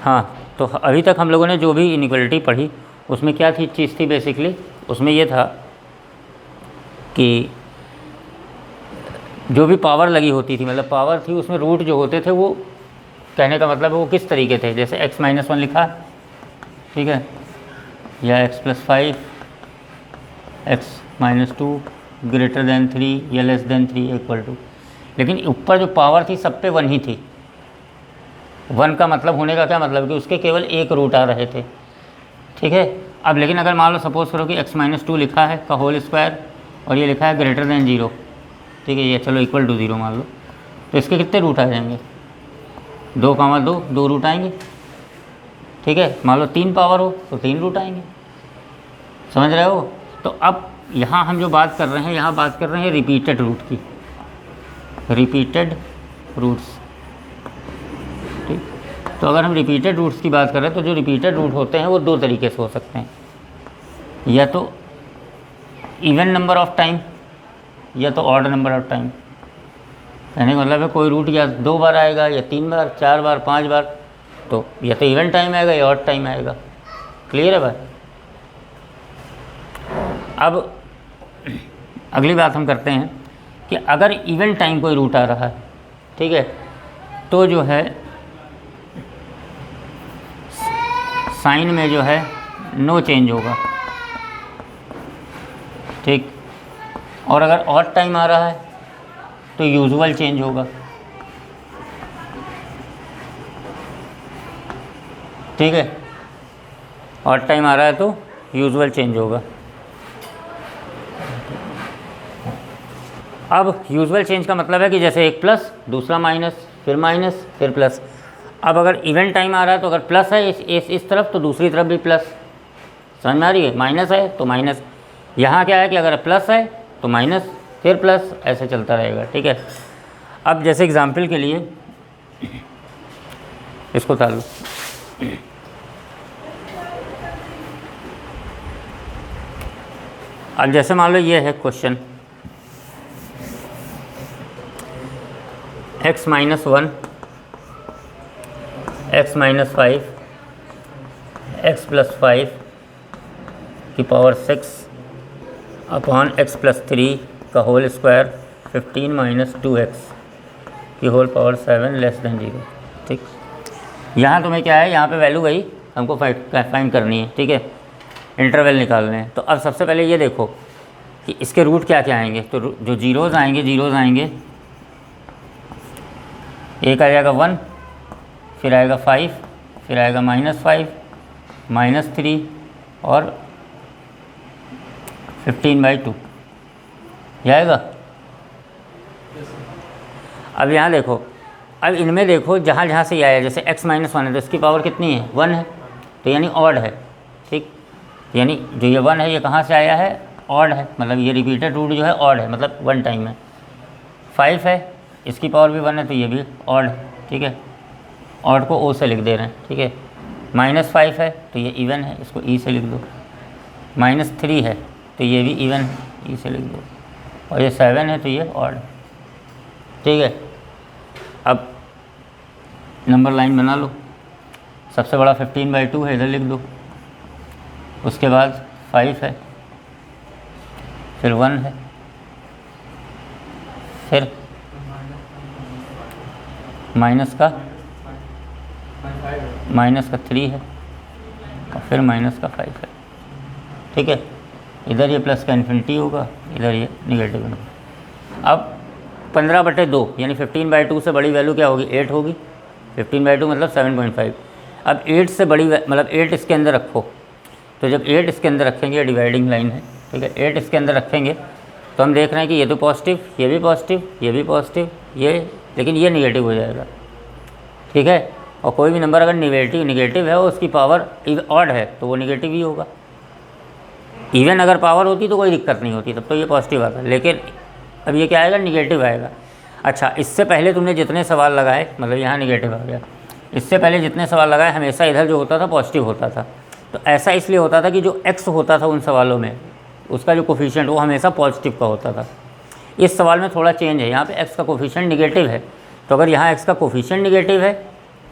हाँ, तो अभी तक हम लोगों ने जो भी इनइक्वालिटी पढ़ी उसमें क्या थी चीज़ थी बेसिकली, उसमें ये था कि जो भी पावर लगी होती थी, मतलब पावर थी, उसमें रूट जो होते थे वो, कहने का मतलब है वो किस तरीके थे, जैसे x-1 लिखा, ठीक है, या x+5, x-2 ग्रेटर दैन 3 या लेस दैन 3 इक्वल टू, लेकिन ऊपर जो पावर थी सब पे 1 ही थी। 1 का मतलब होने का क्या मतलब कि उसके केवल एक रूट आ रहे थे, ठीक है। अब लेकिन अगर मान लो सपोज करो कि x-2 लिखा है का होल स्क्वायर और ये लिखा है ग्रेटर दैन 0, ठीक है, ये चलो इक्वल टू 0 मान लो, तो इसके कितने रूट आ जाएंगे, 2 रूट आएंगे, ठीक है। मान लो 3 पावर हो तो 3 रूट आएंगे, समझ रहे हो। तो अब यहाँ हम जो बात कर रहे हैं, यहाँ बात कर रहे हैं रिपीटेड रूट की, रिपीटेड रूट्स, ठीक। तो अगर हम रिपीटेड रूट्स की बात करें तो जो रिपीटेड रूट होते हैं वो 2 तरीके से हो सकते हैं, या तो इवन नंबर ऑफ टाइम या तो ऑड नंबर ऑफ टाइम। कहने का मतलब है कोई रूट या 2 बार आएगा या 3 बार, 4 बार, 5 बार, तो या तो इवन टाइम आएगा या ऑड टाइम आएगा। क्लियर है भाई। अब अगली बात हम करते हैं कि अगर इवन टाइम कोई रूट आ रहा है, ठीक है, तो जो है साइन में जो है नो चेंज होगा, ठीक। और अगर ऑड टाइम आ रहा है तो यूजुअल चेंज होगा, ठीक है। ऑड टाइम आ रहा है तो यूजुअल चेंज होगा। अब यूजुअल चेंज का मतलब है कि जैसे एक प्लस, दूसरा माइनस, फिर प्लस। अब अगर इवन टाइम आ रहा है तो अगर प्लस है इस तरफ तो दूसरी तरफ भी प्लस, समझ में आ रही है, माइनस है तो माइनस। यहाँ क्या है कि अगर प्लस है तो माइनस, फिर प्लस, ऐसे चलता रहेगा, ठीक है। अब जैसे एग्जाम्पल के लिए इसको उतार लो, अब जैसे मान लो ये है क्वेश्चन x-1, x-5, x+5 की पावर 6 अपॉन x+3 का होल स्क्वायर 15 - 2x की होल पावर 7 लेस दैन 0, ठीक। यहाँ तुम्हें क्या है, यहाँ पे वैल्यू वही हमको फाइंड करनी है, ठीक है, इंटरवल निकालने हैं। तो अब सबसे पहले ये देखो कि इसके रूट क्या क्या आएंगे। तो जो जीरोज़ आएंगे, एक आ जाएगा 1, फिर आएगा 5, फिर आएगा -5, -3 और 15/2 आएगा। अब यहाँ देखो, अब इनमें देखो जहाँ जहाँ से ये आया, जैसे x-1 है तो इसकी पावर कितनी है, 1 है, तो यानी ऑड है, ठीक। यानी जो ये 1 है ये कहाँ से आया है, ऑड है, मतलब ये रिपीटेड रूट जो है ऑड है, मतलब 1 टाइम है। 5 है, इसकी पावर भी 1 है तो ये भी ऑड है, ठीक है। ऑड को ओ से लिख दे रहे हैं, ठीक है। -5 है तो ये इवन है, इसको ई से लिख दो। -3 है तो ये भी इवन है, ई से लिख दो। और ये 7 है तो ये ऑड है, ठीक है। अब नंबर लाइन बना लो, सबसे बड़ा 15/2 है, इधर लिख दो। उसके बाद 5 है, फिर 1 है, फिर माइनस का 3 है और फिर -5 है, ठीक है। इधर ये प्लस का इन्फिनिटी होगा, इधर ये निगेटिव होगा। अब 15/2 यानी 15/2 से बड़ी वैल्यू क्या होगी, 8 होगी। 15/2 मतलब 7.5। अब 8 से बड़ी मतलब 8 इसके अंदर रखो, तो जब 8 इसके अंदर रखेंगे, डिवाइडिंग लाइन है, ठीक है, 8 इसके अंदर रखेंगे तो हम देख रहे हैं कि ये तो पॉजिटिव, ये भी पॉजिटिव, ये भी पॉजिटिव, ये, लेकिन ये निगेटिव हो जाएगा, ठीक है। और कोई भी नंबर अगर निगेटिव है और उसकी पावर ऑड है तो वो निगेटिव ही होगा। इवन अगर पावर होती तो कोई दिक्कत नहीं होती, तब तो ये पॉजिटिव आता, लेकिन अब ये क्या आएगा, निगेटिव आएगा। अच्छा, इससे पहले तुमने जितने सवाल लगाए, मतलब यहाँ निगेटिव आ गया, इससे पहले जितने सवाल लगाए हमेशा इधर जो होता था पॉजिटिव होता था। तो ऐसा इसलिए होता था कि जो x होता था उन सवालों में, उसका जो कोफिशिएंट वो हमेशा पॉजिटिव का होता था। इस सवाल में थोड़ा चेंज है, यहाँ पे x का कोफिशिएंट निगेटिव है, तो अगर यहाँ x का कोफिशिएंट निगेटिव है,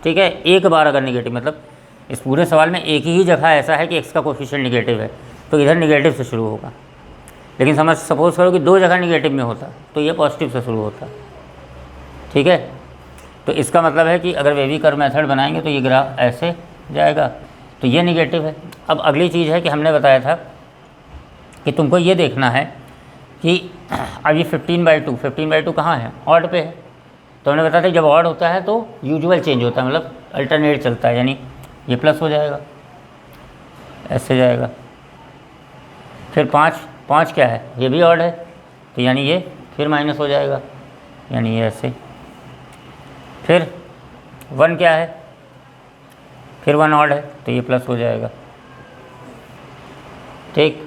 ठीक है। एक बार अगर निगेटिव, मतलब इस पूरे सवाल में एक ही जगह ऐसा है कि x का कोफिशिएंट निगेटिव है, तो इधर निगेटिव से शुरू होगा। लेकिन सपोज करो कि दो जगह निगेटिव में होता तो ये पॉजिटिव से शुरू होता, ठीक है। तो इसका मतलब है कि अगर वेवी कर्व मेथड बनाएंगे तो ये ग्राफ ऐसे जाएगा, तो ये निगेटिव है। अब अगली चीज़ है कि हमने बताया था कि तुमको ये देखना है कि अब ये 15/2 कहाँ है, ऑड पे है। तो हमने बताया था जब ऑड होता है तो यूजुअल चेंज होता है, मतलब अल्टरनेट चलता है, यानी ये प्लस हो जाएगा, ऐसे जाएगा। फिर 5 क्या है, ये भी ऑड है, तो यानी ये फिर माइनस हो जाएगा, यानी ये ऐसे। फिर 1 क्या है, फिर 1 ऑड है, तो ये प्लस हो जाएगा, ठीक।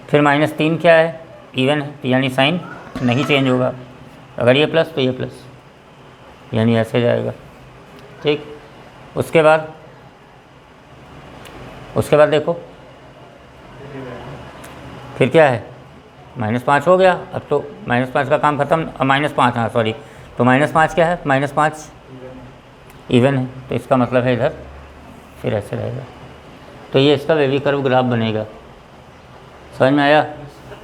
फिर -3 क्या है, इवन है, तो यानी साइन नहीं चेंज होगा। अगर ये प्लस तो ये प्लस, यानी ऐसे जाएगा, ठीक। उसके बाद देखो फिर क्या है, -5 हो गया। अब तो -5 का काम खत्म। अब -5, हाँ सॉरी, तो -5 क्या है, -5 इवन है, तो इसका मतलब है इधर फिर ऐसे रहेगा। तो ये इसका वेवी कर्व ग्राफ बनेगा। समझ में आया।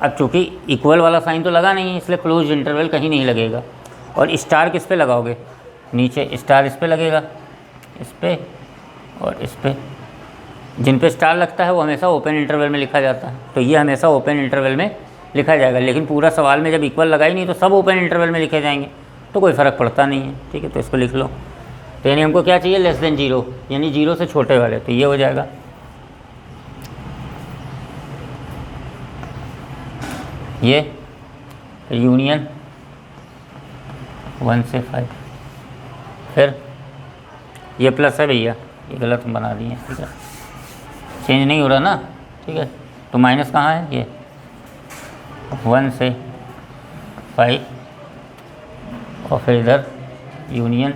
अब चूँकि इक्वल वाला साइन तो लगा नहीं है, इसलिए क्लोज इंटरवल कहीं नहीं लगेगा। और स्टार किस पे लगाओगे, नीचे स्टार इस पे लगेगा, इस पे और इस पे। जिन पे स्टार लगता है वो हमेशा ओपन इंटरवल में लिखा जाता है, तो ये हमेशा ओपन इंटरवल में लिखा जाएगा। लेकिन पूरा सवाल में जब इक्वल लगा ही नहीं तो सब ओपन इंटरवल में लिखे जाएंगे, तो कोई फ़र्क पड़ता नहीं है, ठीक है। तो इसको लिख लो। तो यानी हमको क्या चाहिए, लेस देन 0, यानी 0 से छोटे वाले, तो ये हो जाएगा। ये यूनियन 1 से 5। फिर ये प्लस है भैया, ये गलत बना दिए, ठीक है, चेंज नहीं हो रहा ना, ठीक है। तो माइनस कहाँ है, ये 1 से 5, और फिर इधर यूनियन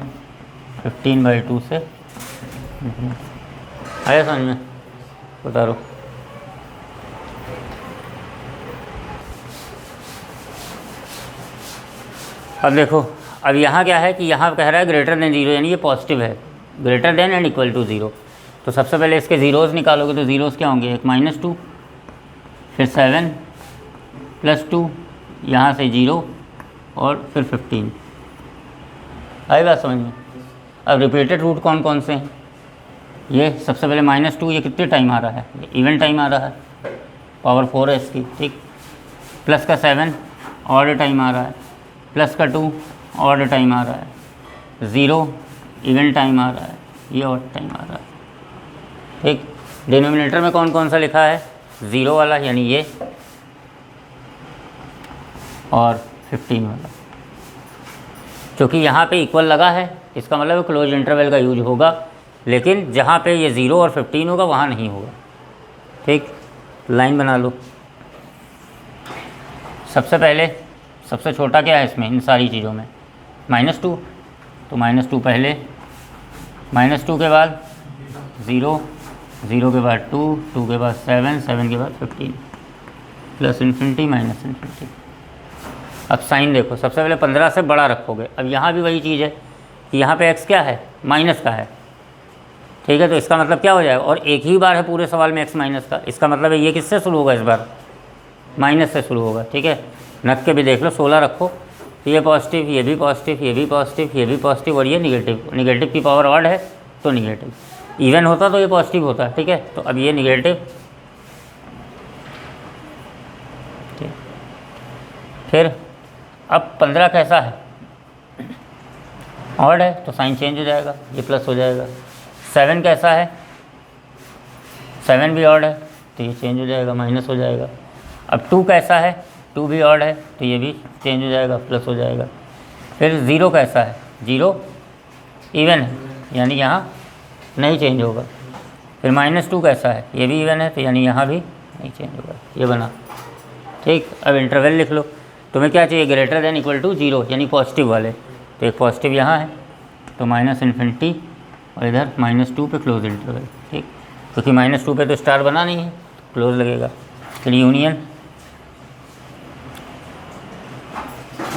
15/2 से। आया समझ में, उतारो। अब देखो, अब यहाँ क्या है कि यहाँ कह रहा है ग्रेटर देन 0, यानी ये पॉजिटिव है, greater than and equal to 0। तो सबसे पहले इसके ज़ीरोज़ निकालोगे, तो ज़ीरोज़ क्या होंगे, एक -2, फिर 7 + 2, यहाँ से 0 और फिर 15। आई बात समझ में। अब रिपीटेड रूट कौन कौन से हैं, ये सबसे पहले -2, ये कितने टाइम आ रहा है, इवन टाइम आ रहा है, पावर 4 है इसकी, ठीक। प्लस का 7 ऑड टाइम आ रहा है, प्लस का 2 ऑड टाइम आ रहा है, 0 इवन टाइम आ रहा है, ये ऑड टाइम आ रहा है, ठीक। डिनोमिनेटर में कौन कौन सा लिखा है, 0 वाला यानी ये, और 15 वाला। क्योंकि यहाँ पे इक्वल लगा है, इसका मतलब क्लोज इंटरवल का यूज होगा, लेकिन जहाँ पे ये 0 और 15 होगा वहाँ नहीं होगा, ठीक। लाइन बना लो। सबसे पहले सबसे छोटा क्या है इसमें, इन सारी चीज़ों में, -2, तो -2 पहले, -2 के बाद 0, 0 के बाद 2, 2 के बाद 7, 7 के बाद 15, प्लस इन्फिनिटी माइनस इन्फिनिटी। अब साइन देखो, सबसे पहले 15 से बड़ा रखोगे। अब यहाँ भी वही चीज़ है कि यहाँ पे x क्या है, माइनस का है, ठीक है। तो इसका मतलब क्या हो जाएगा, और एक ही बार है पूरे सवाल में x माइनस का, इसका मतलब है ये किससे शुरू होगा, इस बार माइनस से शुरू होगा, ठीक है। नक के भी देख लो, 16 रखो, तो ये पॉजिटिव, ये भी पॉजिटिव, ये भी पॉजिटिव, ये भी पॉजिटिव, और ये निगेटिव। निगेटिव की पावर ऑड है तो निगेटिव, इवन होता तो ये पॉजिटिव होता, ठीक है। तो अब ये निगेटिव, ठीक। फिर अब 15 कैसा है, ऑड है, तो साइन चेंज हो जाएगा, ये प्लस हो जाएगा। 7 कैसा है, 7 भी ऑड है, तो ये चेंज हो जाएगा, माइनस हो जाएगा। अब 2 कैसा है, 2 भी ऑड है, तो ये भी चेंज हो जाएगा, प्लस हो जाएगा। फिर 0 कैसा है, 0 इवन है, यानी यहाँ नहीं चेंज होगा। फिर -2 कैसा है, ये भी इवन है, तो यानी यहाँ भी नहीं चेंज होगा, ये बना, ठीक। अब इंटरवल लिख लो, तुम्हें क्या चाहिए, ग्रेटर देन इक्वल टू 0, यानी पॉजिटिव वाले। तो एक पॉजिटिव यहाँ है, तो -इन्फिनिटी, और इधर -2 पे क्लोज इंटरवल, ठीक। क्योंकि -2 पे तो स्टार बना नहीं है, क्लोज लगेगा। फिर यूनियन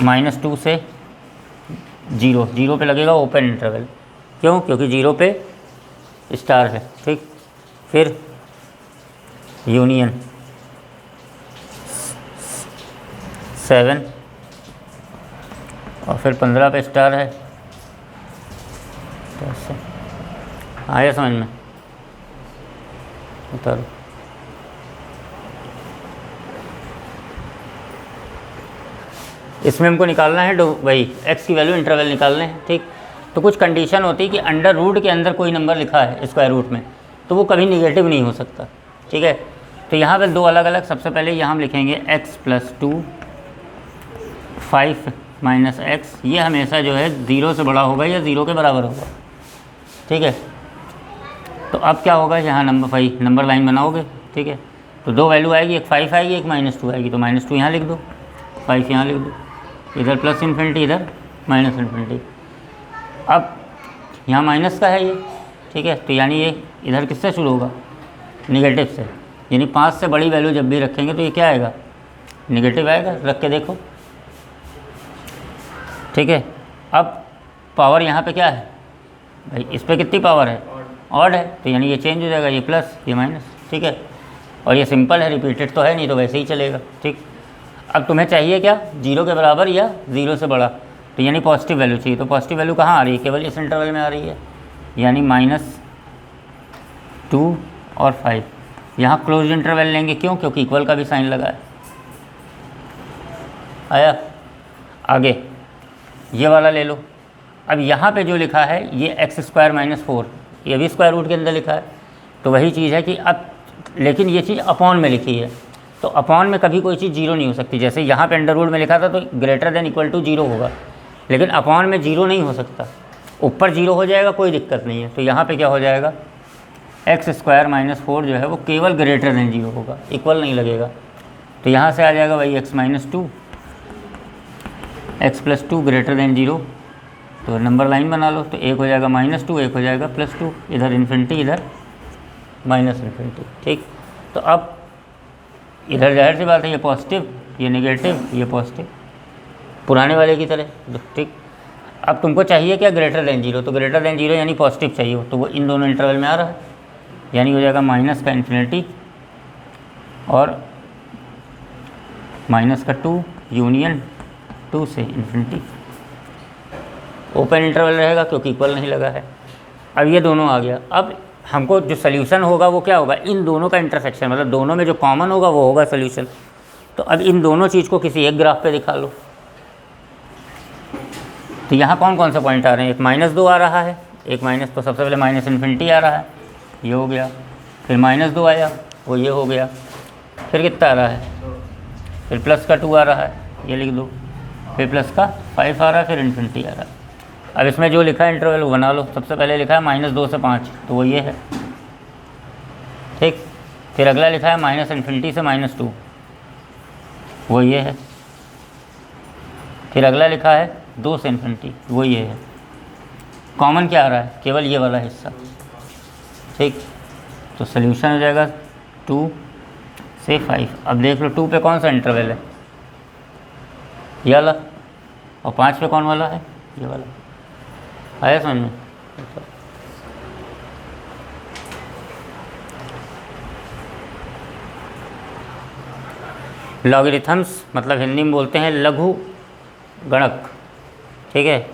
-2 से 0, 0 पे लगेगा ओपन इंटरवल, क्यों? क्योंकि 0 पे स्टार है, ठीक। फिर यूनियन 7 और फिर 15 पे स्टार है। तो ऐसे आया समझ में? उतारो। इसमें हमको निकालना है वही x की वैल्यू इंटरवल निकालने हैं, ठीक। तो कुछ कंडीशन होती है कि अंडर रूट के अंदर कोई नंबर लिखा है स्क्वायर रूट में, तो वो कभी निगेटिव नहीं हो सकता, ठीक है। तो यहाँ पे दो अलग अलग, सबसे पहले यहाँ हम लिखेंगे x + 2 5 - x, ये हमेशा जो है 0 से बड़ा होगा या 0 के बराबर होगा, ठीक है। तो अब क्या होगा, यहाँ नंबर लाइन बनाओगे, ठीक है। तो दो वैल्यू आएगी, एक 5 आएगी, एक -2 आएगी। तो -2 यहाँ लिख दो, 5 यहाँ लिख दो, इधर +∞, इधर -∞। अब यहाँ माइनस का है ये, ठीक है। तो यानी ये इधर किससे शुरू होगा? निगेटिव से। यानी 5 से बड़ी वैल्यू जब भी रखेंगे तो ये क्या आएगा? निगेटिव आएगा। रख के देखो, ठीक है। अब पावर यहाँ पे क्या है भाई, इस पर कितनी पावर है? ऑड है। तो यानी ये चेंज हो जाएगा, ये प्लस ये माइनस, ठीक है। और ये सिंपल है, रिपीटेड तो है नहीं, तो वैसे ही चलेगा, ठीक। अब तुम्हें चाहिए क्या? 0 के बराबर या 0 से बड़ा, तो यानी पॉजिटिव वैल्यू चाहिए। तो पॉजिटिव वैल्यू कहाँ आ रही है? केवल इस इंटरवल में आ रही है, यानी -2 और 5। यहाँ क्लोज इंटरवल लेंगे, क्यों? क्योंकि इक्वल का भी साइन लगा है। आया? आगे ये वाला ले लो। अब यहाँ पे जो लिखा है ये x² - 4, ये भी स्क्वायर रूट के अंदर लिखा है। तो वही चीज़ है कि अब, लेकिन ये चीज़ अपॉन में लिखी है, तो अपॉन में कभी कोई चीज़ 0 नहीं हो सकती। जैसे यहाँ पे अंडर रूट में लिखा था तो > 0 होगा, लेकिन अपॉन में 0 नहीं हो सकता। ऊपर 0 हो जाएगा, कोई दिक्कत नहीं है। तो यहाँ पे क्या हो जाएगा, x² - 4 जो है वो केवल > 0 होगा, इक्वल नहीं लगेगा। तो यहाँ से आ जाएगा वही x - 2, x + 2 > 0। तो नंबर लाइन बना लो, तो एक हो जाएगा -2, एक हो जाएगा +2, इधर इन्फिनिटी, इधर -∞, ठीक। तो अब इधर जाहिर सी बात है, ये पॉजिटिव, ये नेगेटिव, ये पॉजिटिव, पुराने वाले की तरह, ठीक। अब तुमको चाहिए क्या? > 0। तो > 0 यानी पॉजिटिव चाहिए हो, तो वो इन दोनों इंटरवल में आ रहा है, यानी हो जाएगा माइनस का इन्फिनिटी और -2 यूनियन 2 से इन्फिनिटी। ओपन इंटरवल रहेगा क्योंकि इक्वल नहीं लगा है। अब ये दोनों आ गया। अब हमको जो सोल्यूशन होगा वो क्या होगा? इन दोनों का इंटरसेक्शन, मतलब दोनों में जो कॉमन होगा वो होगा सोल्यूशन। तो अब इन दोनों चीज़ को किसी एक ग्राफ पे दिखा लो। तो यहाँ कौन कौन सा पॉइंट आ रहे हैं? एक -2 आ रहा है, एक माइनस, तो सबसे पहले -∞ आ रहा है, ये हो गया। फिर -2 आया, वो ये हो गया। फिर कितना आ रहा है? फिर +2 आ रहा है, ये लिख दो। फिर +5 आ रहा है, फिर इन्फिनिटी आ रहा है। अब इसमें जो लिखा है इंटरवल वो बना लो। सबसे पहले लिखा है -2 से 5, तो वो ये है, ठीक। फिर अगला लिखा है -∞ से -2, वो ये है। फिर अगला लिखा है 2 से इन्फिनिटी, वो ये है। कॉमन क्या आ रहा है? केवल ये वाला हिस्सा, ठीक। तो सोल्यूशन हो जाएगा 2 से 5। अब देख लो 2 पे कौन सा इंटरवल है? ये वाला। और 5 पे कौन वाला है? ये वाला। आया समझ में? लॉगरिथम्स मतलब हिंदी में बोलते हैं लघु गणक, ठीक है।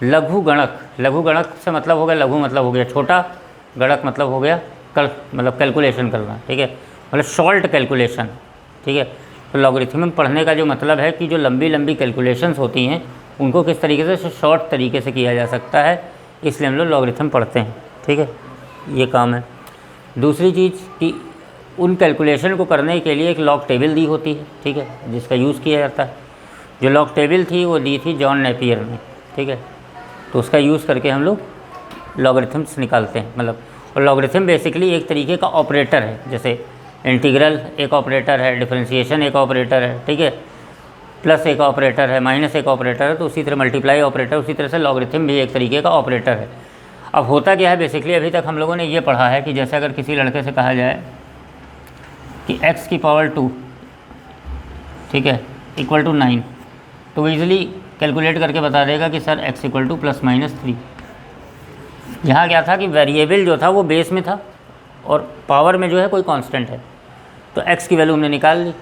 लघु गणक, लघु गणक से मतलब हो गया, लघु मतलब हो गया छोटा, गणक मतलब हो गया मतलब कैलकुलेशन करना, ठीक है, मतलब शॉर्ट कैलकुलेशन, ठीक है। तो लॉगरिथम पढ़ने का जो मतलब है कि जो लंबी लंबी कैलकुलेशंस होती हैं उनको किस तरीके से शॉर्ट तरीके से किया जा सकता है, इसलिए हम लोग लॉगरिथम पढ़ते हैं, ठीक है। ये काम है। दूसरी चीज़ कि उन कैलकुलेशन को करने के लिए एक लॉग टेबल दी होती है, ठीक है, जिसका यूज़ किया जाता है। जो लॉग टेबल थी वो दी थी जॉन नेपियर ने, ठीक है। तो उसका यूज़ करके हम लोग लॉगरिथम्स निकालते हैं, मतलब। और लॉगरिथम बेसिकली एक तरीके का ऑपरेटर है, जैसे इंटीग्रल एक ऑपरेटर है, डिफरेंशिएशन एक ऑपरेटर है, ठीक है, प्लस एक ऑपरेटर है, माइनस एक ऑपरेटर है, तो उसी तरह मल्टीप्लाई ऑपरेटर, उसी तरह से लॉगरिथम भी एक तरीके का ऑपरेटर है। अब होता क्या है बेसिकली, अभी तक हम लोगों ने ये पढ़ा है कि जैसे अगर किसी लड़के से कहा जाए कि x की पावर 2, ठीक है, इक्वल टू 9, तो वो ईज़िली कैलकुलेट करके बता देगा कि सर x = ±3। यहाँ क्या था कि वेरिएबल जो था वो बेस में था और पावर में जो है कोई कांस्टेंट है, तो x की वैल्यू हमने निकाल ली,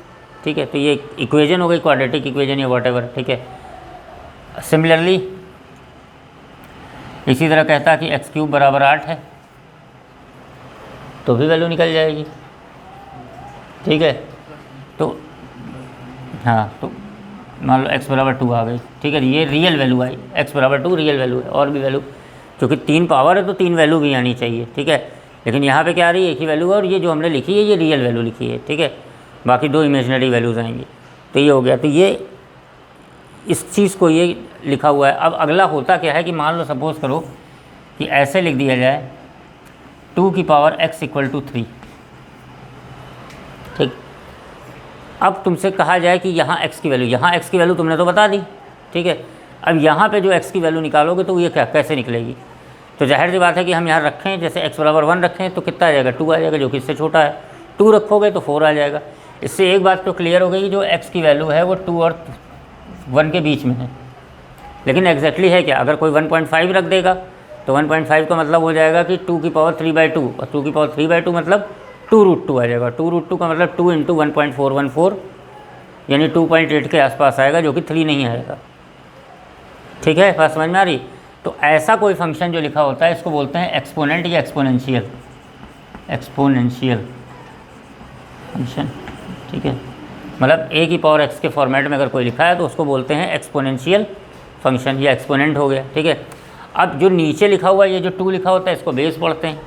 ठीक है। तो ये इक्वेशन हो गई, क्वाड्रेटिक इक्वेशन या वॉटेवर, ठीक है। सिमिलरली इसी तरह कहता कि x³ बराबर 8 है, तो भी वैल्यू निकल जाएगी, ठीक है। तो हाँ, तो मान लो x बराबर 2 आ गई, ठीक है। ये रियल वैल्यू आई, x बराबर 2 रियल वैल्यू है, और भी वैल्यू, क्योंकि 3 पावर है तो 3 वैल्यू भी आनी चाहिए, ठीक है। लेकिन यहाँ पे क्या आ रही है, एक ही वैल्यू है, और ये जो हमने लिखी है ये रियल वैल्यू लिखी है, ठीक है। बाकी 2 इमेजिनरी वैल्यूज़ आएंगी, तो ये हो गया। तो ये इस चीज़ को ये लिखा हुआ है। अब अगला होता क्या है कि मान लो सपोज़ करो कि ऐसे लिख दिया जाए 2 की पावर x = 3, ठीक। अब तुमसे कहा जाए कि यहाँ x की वैल्यू, यहाँ x की वैल्यू तुमने तो बता दी, ठीक है। अब यहाँ पे जो x की वैल्यू निकालोगे तो ये क्या कैसे निकलेगी, तो जाहिर सी बात है कि हम यहाँ रखें, जैसे x बराबर 1 रखें तो कितना आ जाएगा, 2 आ जाएगा, जो कि इससे छोटा है। 2 रखोगे तो 4 आ जाएगा। इससे एक बात तो क्लियर हो गई कि जो x की वैल्यू है वो 2 और 1 के बीच में है। लेकिन एग्जैक्टली है क्या, अगर कोई 1.5 रख देगा तो 1.5 का मतलब हो जाएगा कि 2 की पावर 3/2, और 2 की पावर 3/2 मतलब 2√2 आ जाएगा। 2√2 का मतलब 2 × 1.414 यानी 2.8 के आसपास आएगा, जो कि 3 नहीं आएगा, ठीक है। बात समझ में आ रही। तो ऐसा कोई फंक्शन जो लिखा होता है इसको बोलते हैं एक्सपोनेंट या एक्सपोनेंशियल, एक्सपोनेंशियल फंक्शन, ठीक है। मतलब a की पावर x के फॉर्मेट में अगर कोई लिखा है तो उसको बोलते हैं एक्सपोनेंशियल फंक्शन, या एक्सपोनेंट हो गया, ठीक है। अब जो नीचे लिखा हुआ है, ये जो 2 लिखा होता है इसको बेस पढ़ते हैं,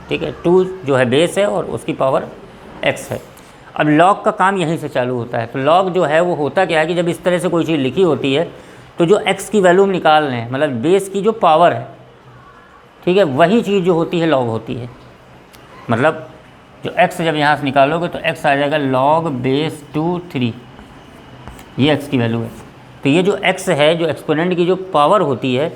ठीक है। 2 जो है बेस है और उसकी पावर x है। अब लॉग का काम यहीं से चालू होता है। तो लॉग जो है वो होता क्या है कि जब इस तरह से कोई चीज़ लिखी होती है तो जो x की वैल्यू हम निकाल रहे हैं, मतलब बेस की जो पावर है, ठीक है, वही चीज़ जो होती है लॉग होती है। मतलब जो x जब यहाँ से निकालोगे तो x आ जाएगा log बेस 2 3, ये x की वैल्यू है। तो ये जो x है, जो एक्सपोनेंट की जो पावर होती है,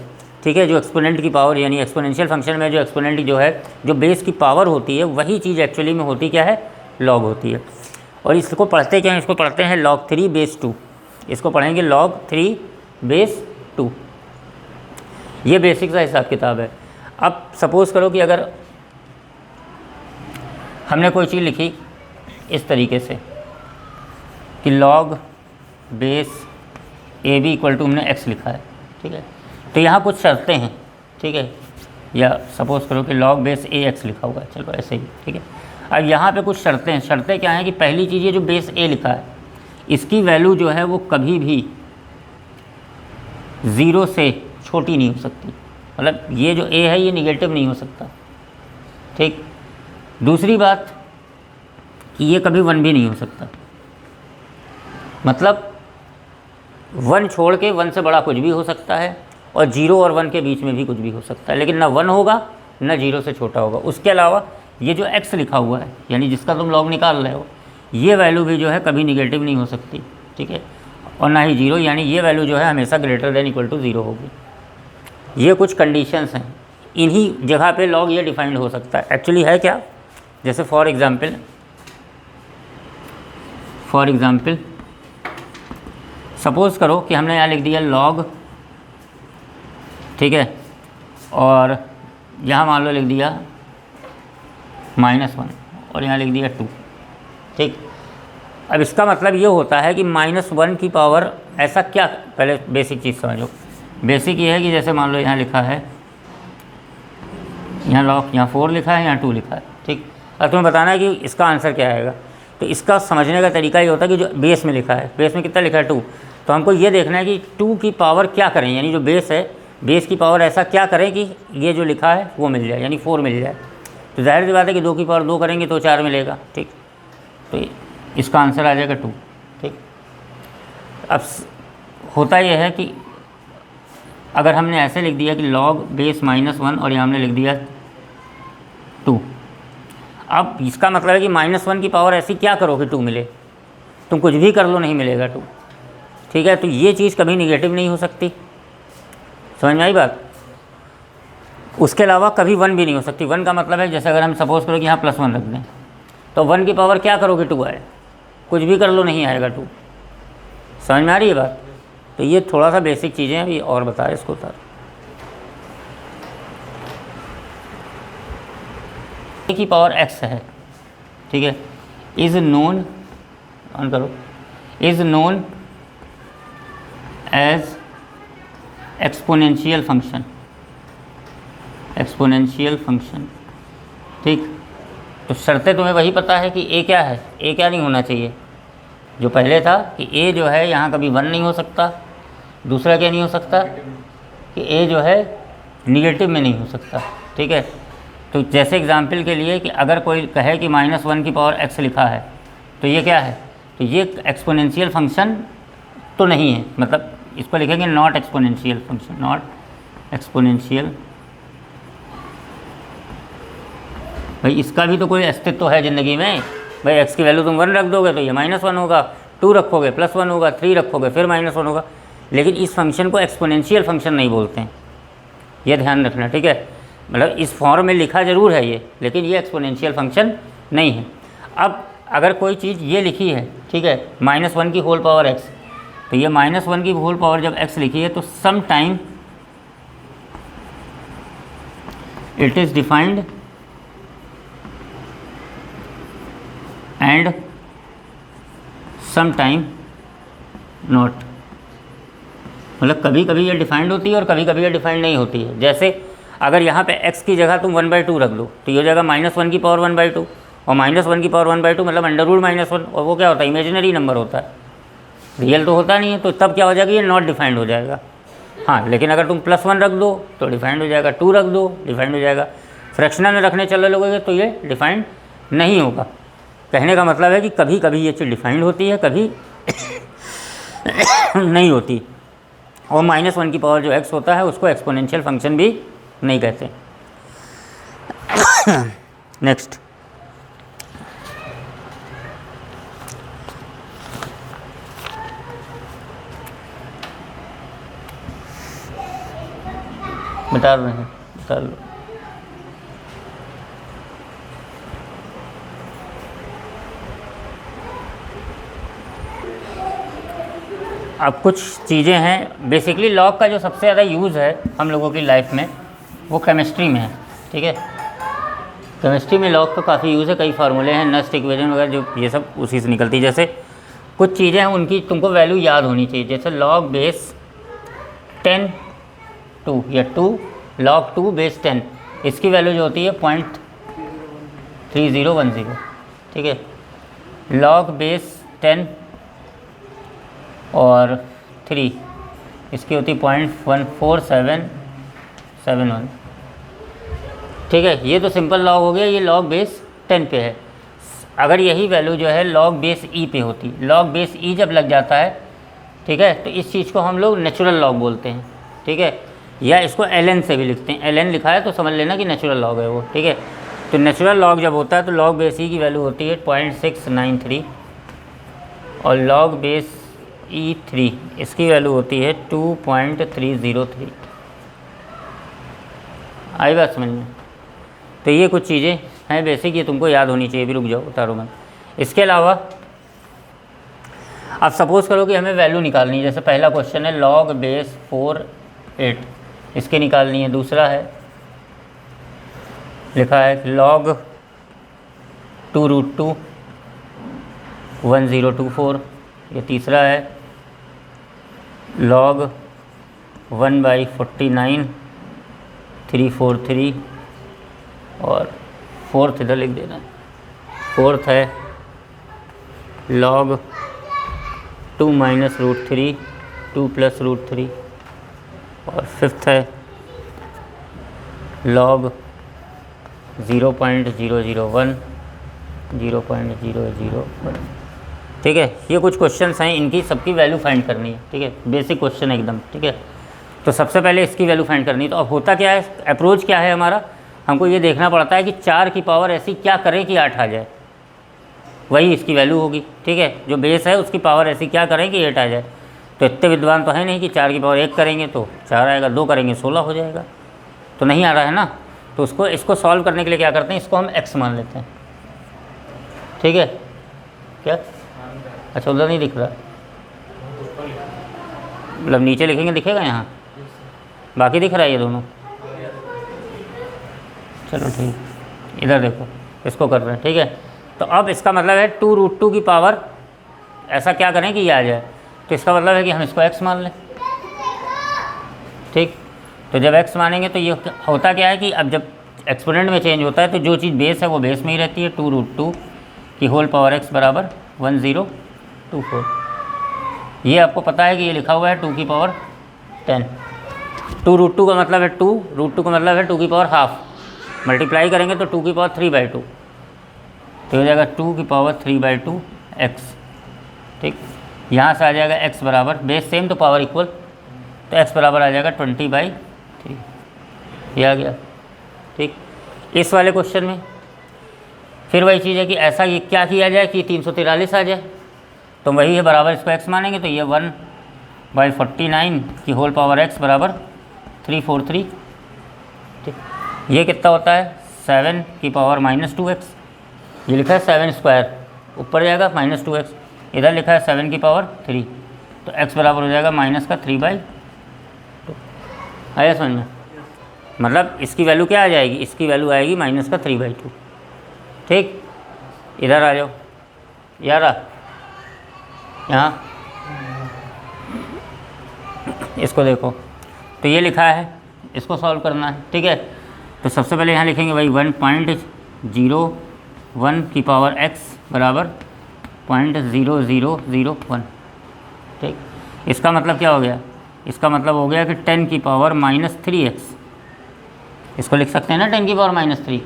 ठीक है, जो एक्सपोनेंट की पावर यानी एक्सपोनेंशियल फंक्शन में जो एक्सपोनेंट जो है, जो बेस की पावर होती है, वही चीज़ एक्चुअली में होती क्या है, लॉग होती है। और इसको पढ़ते क्या हैं, इसको पढ़ते हैं log 3 बेस 2, इसको पढ़ेंगे log 3 बेस 2। ये बेसिक सा हिसाब किताब है। अब सपोज़ करो कि अगर हमने कोई चीज़ लिखी इस तरीके से कि log बेस AB = हमने x लिखा है, ठीक है। तो यहाँ कुछ शर्तें हैं, ठीक है, या सपोज़ करो कि log बेस AX लिखा हुआ है, चलो ऐसे ही, ठीक है। अब यहाँ पे कुछ शर्तें हैं। शर्तें क्या हैं कि पहली चीज़ ये जो बेस A लिखा है इसकी वैल्यू जो है वो कभी भी 0 से छोटी नहीं हो सकती, मतलब ये जो A है ये निगेटिव नहीं हो सकता, ठीक। दूसरी बात कि ये कभी 1 भी नहीं हो सकता, मतलब 1 छोड़ के 1 से बड़ा कुछ भी हो सकता है, और 0 और 1 के बीच में भी कुछ भी हो सकता है, लेकिन ना 1 होगा ना 0 से छोटा होगा। उसके अलावा ये जो x लिखा हुआ है यानी जिसका तुम लॉग निकाल रहे हो, ये वैल्यू भी जो है कभी निगेटिव नहीं हो सकती, ठीक है, और ना ही 0, यानी ये वैल्यू जो है हमेशा > 0 होगी। ये कुछ कंडीशंस हैं, इन्हीं जगह पे लॉग ये डिफाइंड हो सकता है। एक्चुअली है क्या, जैसे फॉर एग्ज़ाम्पल सपोज़ करो कि हमने यहाँ लिख दिया log, ठीक है, और यहाँ मान लो लिख दिया -1 और यहाँ लिख दिया 2, ठीक। अब इसका मतलब ये होता है कि -1 की पावर ऐसा क्या, पहले बेसिक चीज़ समझो। बेसिक ये है कि जैसे मान लो यहाँ लिखा है, यहाँ log, यहाँ 4 लिखा है, यहाँ 2 लिखा है, ठीक। अब तुम्हें बताना है कि इसका आंसर क्या आएगा। तो इसका समझने का तरीका ये होता है कि जो बेस में लिखा है, बेस में कितना लिखा है 2, तो हमको ये देखना है कि 2 की पावर क्या करें, यानी जो बेस है, बेस की पावर ऐसा क्या करें कि ये जो लिखा है वो मिल जाए, यानी 4 मिल जाए। तो जाहिर सी बात है कि 2 की पावर 2 करेंगे तो 4 मिलेगा, ठीक। तो इसका आंसर आ जाएगा 2, ठीक। अब होता यह है कि अगर हमने ऐसे लिख दिया कि log बेस -1 और यहाँ हमने लिख दिया 2, अब इसका मतलब है कि -1 की पावर ऐसी क्या करो कि 2 मिले, तुम कुछ भी कर लो नहीं मिलेगा 2, ठीक है। तो ये चीज़ कभी निगेटिव नहीं हो सकती, समझ में आई बात। उसके अलावा कभी 1 भी नहीं हो सकती। 1 का मतलब है जैसे अगर हम सपोज़ करो कि यहाँ +1 रख दें तो 1 की पावर क्या करो कि 2 आए, कुछ भी कर लो नहीं आएगा 2, समझ में आ रही है बात। तो ये थोड़ा सा बेसिक चीज़ें हैं, अभी और बताए इसको सर। की पावर x है, ठीक है, इज़ नोन, ऑन करो, is known as exponential function, exponential function, ठीक। तो शर्तें तुम्हें वही पता है कि a क्या है, a क्या नहीं होना चाहिए, जो पहले था कि a जो है यहाँ कभी 1 नहीं हो सकता, दूसरा क्या नहीं हो सकता कि a जो है निगेटिव में नहीं हो सकता, ठीक है। तो जैसे एग्जाम्पल के लिए कि अगर कोई कहे कि -1 की पावर x लिखा है तो ये क्या है, तो ये एक्सपोनेंशियल फंक्शन तो नहीं है, मतलब इसको लिखेंगे not exponential function, not exponential. भाई इसका भी तो कोई अस्तित्व है ज़िंदगी में, भाई x की वैल्यू तुम 1 रख दोगे तो ये -1 होगा, 2 रखोगे +1 होगा, 3 रखोगे फिर -1 होगा, लेकिन इस फंक्शन को एक्सपोनेंशियल फंक्शन नहीं बोलते हैं, ये ध्यान रखना, ठीक है। मतलब इस फॉर्म में लिखा ज़रूर है ये, लेकिन ये एक्सपोनेंशियल फंक्शन नहीं है। अब अगर कोई चीज़ ये लिखी है, ठीक है, -1 की होल पावर x, तो ये -1 की होल पावर जब x लिखी है तो some time it is defined and some time not, मतलब कभी कभी ये डिफाइंड होती है और कभी कभी ये डिफाइंड नहीं होती है। जैसे अगर यहाँ पे x की जगह तुम 1/2 रख लो तो ये हो जाएगा -1 की पावर 1/2, और -1 की पावर 1/2 मतलब √-1, और वो क्या होता है, इमेजिनरी नंबर होता है, रियल तो होता नहीं है, तो तब क्या हो जाएगा, ये नॉट डिफाइंड हो जाएगा। हाँ, लेकिन अगर तुम +1 रख दो तो डिफाइंड हो जाएगा, 2 रख दो डिफाइंड हो जाएगा, फ्रैक्शनल में रखने चल लोगे तो ये डिफाइंड नहीं होगा। कहने का मतलब है कि कभी कभी ये चीज़ डिफाइंड होती है, कभी नहीं होती। और -1 की पावर जो x होता है उसको एक्सपोनेंशियल फंक्शन भी नहीं कहते। नेक्स्ट, बता रहे हैं, बता लो। अब कुछ चीज़ें हैं, बेसिकली लॉग का जो सबसे ज़्यादा यूज़ है हम लोगों की लाइफ में वो केमिस्ट्री में है, ठीक है। केमिस्ट्री में लॉग का काफ़ी यूज़ है, कई फार्मूले हैं, नस्ट इक्वेशन वगैरह, जो ये सब उसी से निकलती है। जैसे कुछ चीज़ें हैं उनकी तुमको वैल्यू याद होनी चाहिए, जैसे log बेस 10 2 या 2 log 2 बेस 10, इसकी वैल्यू जो होती है 0.3010, ठीक है। log बेस 10 और 3 इसकी होती 0.14771, ठीक है। ये तो सिंपल लॉग हो गया, ये लॉग बेस 10 पे है। अगर यही वैल्यू जो है लॉग बेस ई पे होती, लॉग बेस ई जब लग जाता है, ठीक है, तो इस चीज़ को हम लोग नेचुरल लॉग बोलते हैं, ठीक है, या इसको ln से भी लिखते हैं। ln लिखा है तो समझ लेना कि नेचुरल लॉग है वो, ठीक है। तो नेचुरल लॉग जब होता है तो लॉग बेस ई की वैल्यू होती है 0.693 और लॉग बेस E3 इसकी वैल्यू होती है 2.303। आई बात समझ में? तो ये कुछ चीज़ें हैं बेसिक, ये तुमको याद होनी चाहिए, भी रुक जाओ उतारो मत। इसके अलावा अब सपोज़ करो कि हमें वैल्यू निकालनी है, जैसे पहला क्वेश्चन है log बेस 4 8, इसके निकालनी है। दूसरा है लिखा है log 2√2 1024, ये तीसरा है log 1/49 343, और फोर्थ इधर लिख देना। फोर्थ है log 2 - √3 2 + √3, और फिफ्थ है log 0.001 0.001, ठीक है। ये कुछ क्वेश्चंस हैं, इनकी सबकी वैल्यू फाइंड करनी है, ठीक है, बेसिक क्वेश्चन एकदम, ठीक है। तो सबसे पहले इसकी वैल्यू फाइंड करनी है। तो अब होता क्या है, अप्रोच क्या है हमारा, हमको ये देखना पड़ता है कि 4 की पावर ऐसी क्या करें कि 8 आ जाए, वही इसकी वैल्यू होगी, ठीक है। जो बेस है उसकी पावर ऐसी क्या करें कि 8 आ जाए। तो इतने विद्वान तो है नहीं कि 4 की पावर 1 करेंगे तो 4 आएगा, 2 करेंगे 16 हो जाएगा, तो नहीं आ रहा है ना। तो इसको सॉल्व करने के लिए क्या करते हैं, इसको हम x मान लेते हैं, ठीक है। क्या, अच्छा उधर नहीं दिख रहा, मतलब नीचे लिखेंगे दिखेगा यहाँ, बाकी दिख रहा है ये दोनों, चलो ठीक। इधर देखो इसको कर रहे हैं, ठीक है। तो अब इसका मतलब है 2√2 की पावर, ऐसा क्या करें कि ये आ जाए, तो इसका मतलब है कि हम इसको x मान लें, ठीक। तो जब x मानेंगे तो ये होता क्या है कि अब जब एक्सपोनेंट में चेंज होता है तो जो चीज़ बेस है वो बेस में ही रहती है। 2√2 की होल पावर x बराबर 1024। ये आपको पता है कि ये लिखा हुआ है 2 की पावर 10। 2√2 का मतलब है 2, √2 का मतलब है 2 की पावर हाफ, मल्टीप्लाई करेंगे तो 2 की पावर 3/2, तो हो जाएगा 2 की पावर 3/2 x, ठीक। यहाँ से आ जाएगा x बराबर, बेस सेम तो पावर इक्वल, तो x बराबर आ जाएगा 20/3, ये आ गया, ठीक। इस वाले क्वेश्चन में फिर वही चीज़ है कि ऐसा ये क्या किया जाए कि 343 आ जाए, तो वही है बराबर, इसको x मानेंगे तो ये 1/49 की होल पावर x बराबर 343, ठीक। ये कितना होता है 7 की पावर -2x, ये लिखा है 7 स्क्वायर, ऊपर जाएगा -2x, इधर लिखा है 7 की पावर 3, तो x बराबर हो जाएगा -3/2। आया समझ में? मतलब इसकी वैल्यू क्या आ जाएगी, इसकी वैल्यू आएगी -3/2, ठीक। इधर आ जाओ यार, यहाँ इसको देखो, तो ये लिखा है, इसको सॉल्व करना है, ठीक है। तो सबसे पहले यहाँ लिखेंगे भाई 1.01 की पावर x बराबर 0.0001, ठीक। इसका मतलब क्या हो गया, इसका मतलब हो गया कि 10 की पावर -3x, इसको लिख सकते हैं ना 10 की पावर -3,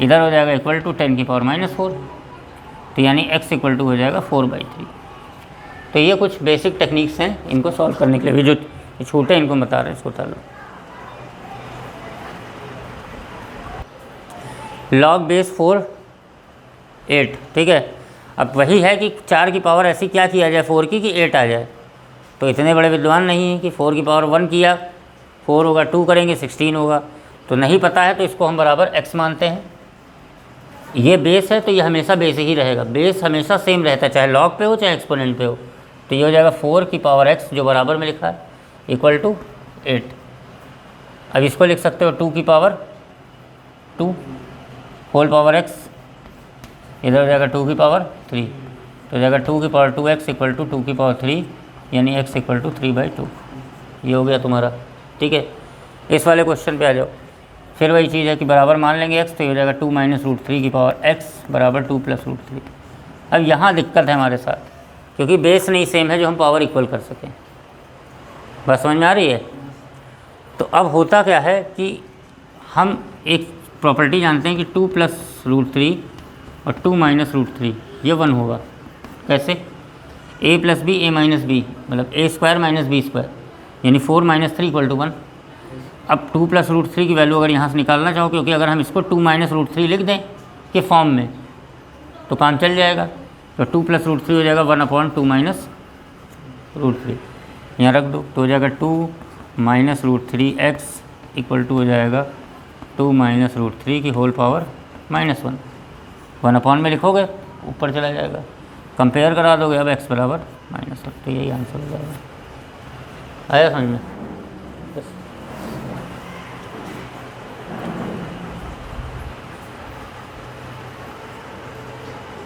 इधर हो जाएगा इक्वल टू 10 की पावर -4, तो यानी x इक्वल टू हो जाएगा 4/3। तो ये कुछ बेसिक टेक्निक्स हैं इनको सॉल्व करने के लिए, जो छोटे इनको बता रहे हैं, इसको बता लो। log बेस 4 8, ठीक है। अब वही है कि 4 की पावर ऐसी क्या किया जाए 4 की कि 8 आ जाए, तो इतने बड़े विद्वान नहीं है कि 4 की पावर 1 किया, 4 होगा 2 करेंगे 16 होगा, तो नहीं पता है, तो इसको हम बराबर x मानते हैं। ये बेस है तो ये हमेशा बेस ही रहेगा, बेस हमेशा सेम रहता है, चाहे लॉग पे हो चाहे एक्सपोनेंट पे हो, तो ये हो जाएगा 4 की पावर x जो बराबर में लिखा है इक्वल टू 8। अब इसको लिख सकते हो 2 की पावर 2 होल पावर x, इधर हो जाएगा 2 की पावर 3, तो हो जाएगा 2 की पावर 2x इक्वल टू 2 की पावर 3, यानी x इक्वल टू 3/2। ये हो गया तुम्हारा, ठीक है। इस वाले क्वेश्चन पे आ जाओ, फिर वही चीज़ है कि बराबर मान लेंगे x, तो ये हो जाएगा 2 - √3 की पावर x बराबर 2 + √3। अब यहाँ दिक्कत है हमारे साथ, क्योंकि बेस नहीं सेम है जो हम पावर इक्वल कर सकें। बस समझ में आ रही है? तो अब होता क्या है कि हम एक प्रॉपर्टी जानते हैं कि 2 + √3 और 2 - √3 ये 1 होगा। कैसे? a + b a - b, मतलब a² - b², यानी 4 - 3 = 1। अब 2 + √3 की वैल्यू अगर यहाँ से निकालना चाहो, क्योंकि अगर हम इसको 2 - √3 लिख दें के फॉर्म में तो काम चल जाएगा, तो 2 + √3 हो जाएगा 1/2 - √3, यहाँ रख दो, तो हो जाएगा 2 - √3x इक्वल टू हो जाएगा 2 - √3 की होल पावर -1, 1/, में लिखोगे ऊपर चला जाएगा, कंपेयर करा दोगे, अब x बराबर -1, तो यही आंसर हो जाएगा। आया समझ में?